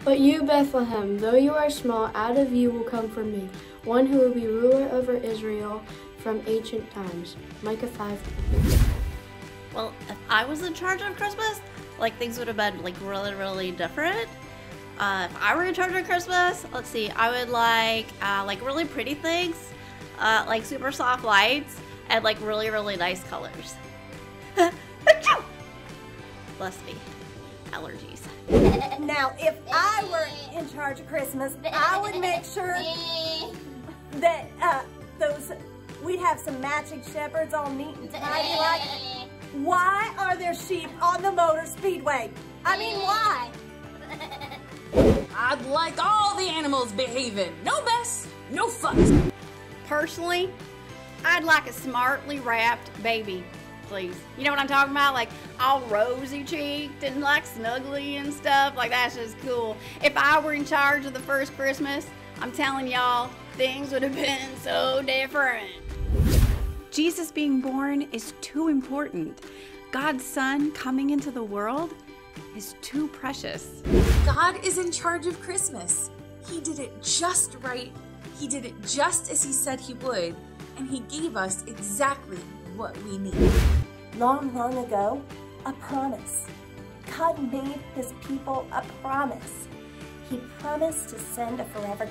But you, Bethlehem, though you are small, out of you will come for me one who will be ruler over Israel from ancient times. Micah 5. Well, if I was in charge of Christmas, like things would have been like really, really different. If I were in charge of Christmas, let's see, I would like really pretty things, like super soft lights, and like really, really nice colors. Bless me. Allergies. Now, if I were in charge of Christmas, I would make sure that we'd have some matching shepherds all neat and tidy like. Why are there sheep on the motor speedway? I mean, why? I'd like all the animals behaving. No mess, no fuss. Personally, I'd like a smartly wrapped baby, please. You know what I'm talking about? Like all rosy cheeked and like snuggly and stuff. Like that's just cool. If I were in charge of the first Christmas, I'm telling y'all, things would have been so different. Jesus being born is too important. God's Son coming into the world is too precious. God is in charge of Christmas. He did it just right. He did it just as he said he would, and he gave us exactly what we need. Long, long ago, a promise. God made his people a promise. He promised to send a forever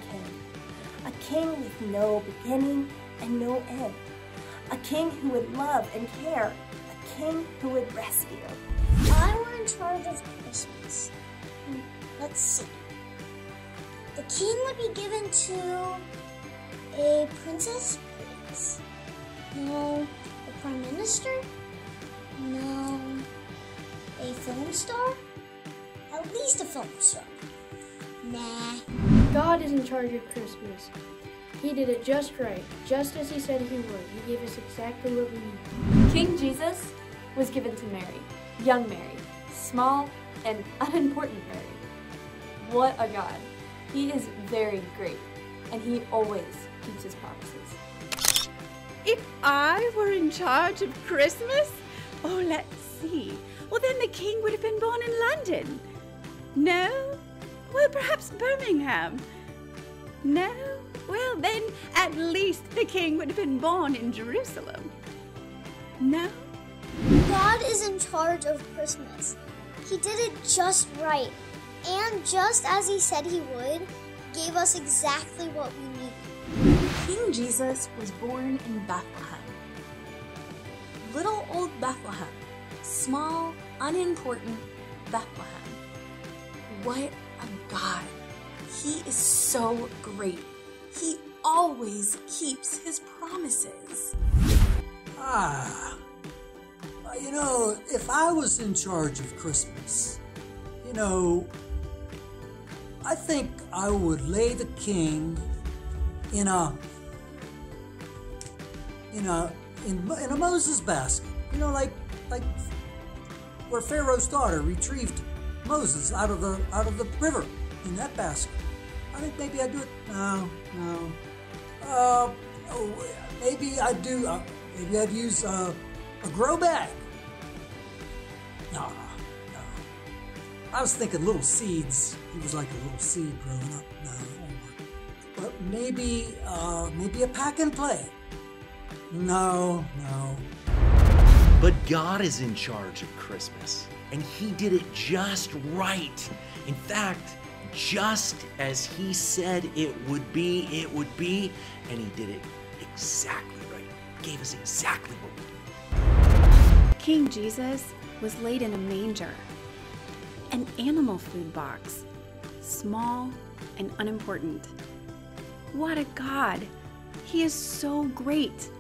king with no beginning and no end, a king who would love and care, a king who would rescue. I were in charge of Christmas. Let's see. The king would be given to a princess? Yes. No. A prime minister? No. A film star? At least a film star. Nah. God is in charge of Christmas. He did it just right, just as he said he would. He gave us exactly what we need. King Jesus was given to Mary, young Mary, small and unimportant Mary. What a God. He is very great, and he always keeps his promises. If I were in charge of Christmas? Oh, let's see. Well, then the king would have been born in London. No? Well, perhaps Birmingham. No? Well, then at least the king would have been born in Jerusalem. No? God is in charge of Christmas. He did it just right. And just as he said he would, gave us exactly what we needed. King Jesus was born in Bethlehem. Little old Bethlehem. Small, unimportant Bethlehem. What a God. He is so great. He always keeps his promises. You know, if I was in charge of Christmas, you know, I think I would lay the king in a Moses basket. You know, like where Pharaoh's daughter retrieved Moses out of the river in that basket. I think maybe I'd do it. No. Maybe I'd do. Maybe I'd use a grow bag. No. I was thinking little seeds. He was like a little seed growing up. No. But maybe a pack and play. No. But God is in charge of Christmas, and he did it just right. In fact, just as he said it would be, and he did it exactly right. Gave us exactly what we needed. King Jesus was laid in a manger, an animal food box, small and unimportant. What a God! He is so great.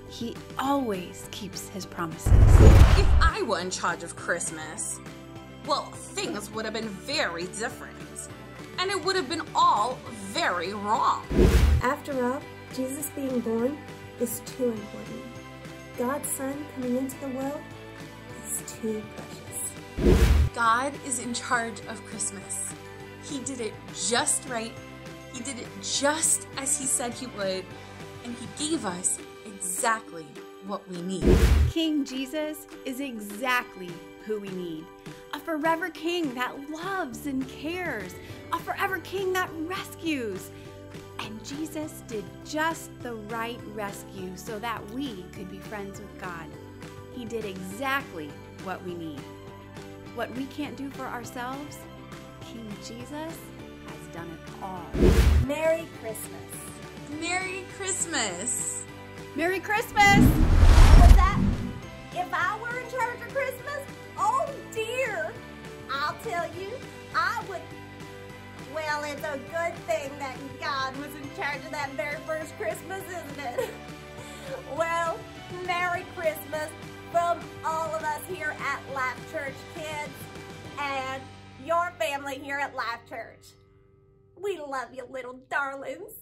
He always keeps his promises. If I were in charge of Christmas, well, things would have been very different. And it would have been all very wrong. After all, Jesus being born is too important. God's Son coming into the world is too precious. God is in charge of Christmas. He did it just right. He did it just as he said he would. And he gave us exactly what we need. King Jesus is exactly who we need. a forever King that loves and cares, a forever King that rescues. And Jesus did just the right rescue so that we could be friends with God. He did exactly what we need. What we can't do for ourselves, King Jesus has done it all. Merry Christmas. Merry Christmas. Merry Christmas! Was that if I were in charge of Christmas? Oh dear! I'll tell you, I would. Well, it's a good thing that God was in charge of that very first Christmas, isn't it? Well, Merry Christmas from all of us here at Life Church, kids, and your family here at Life Church. We love you, little darlings.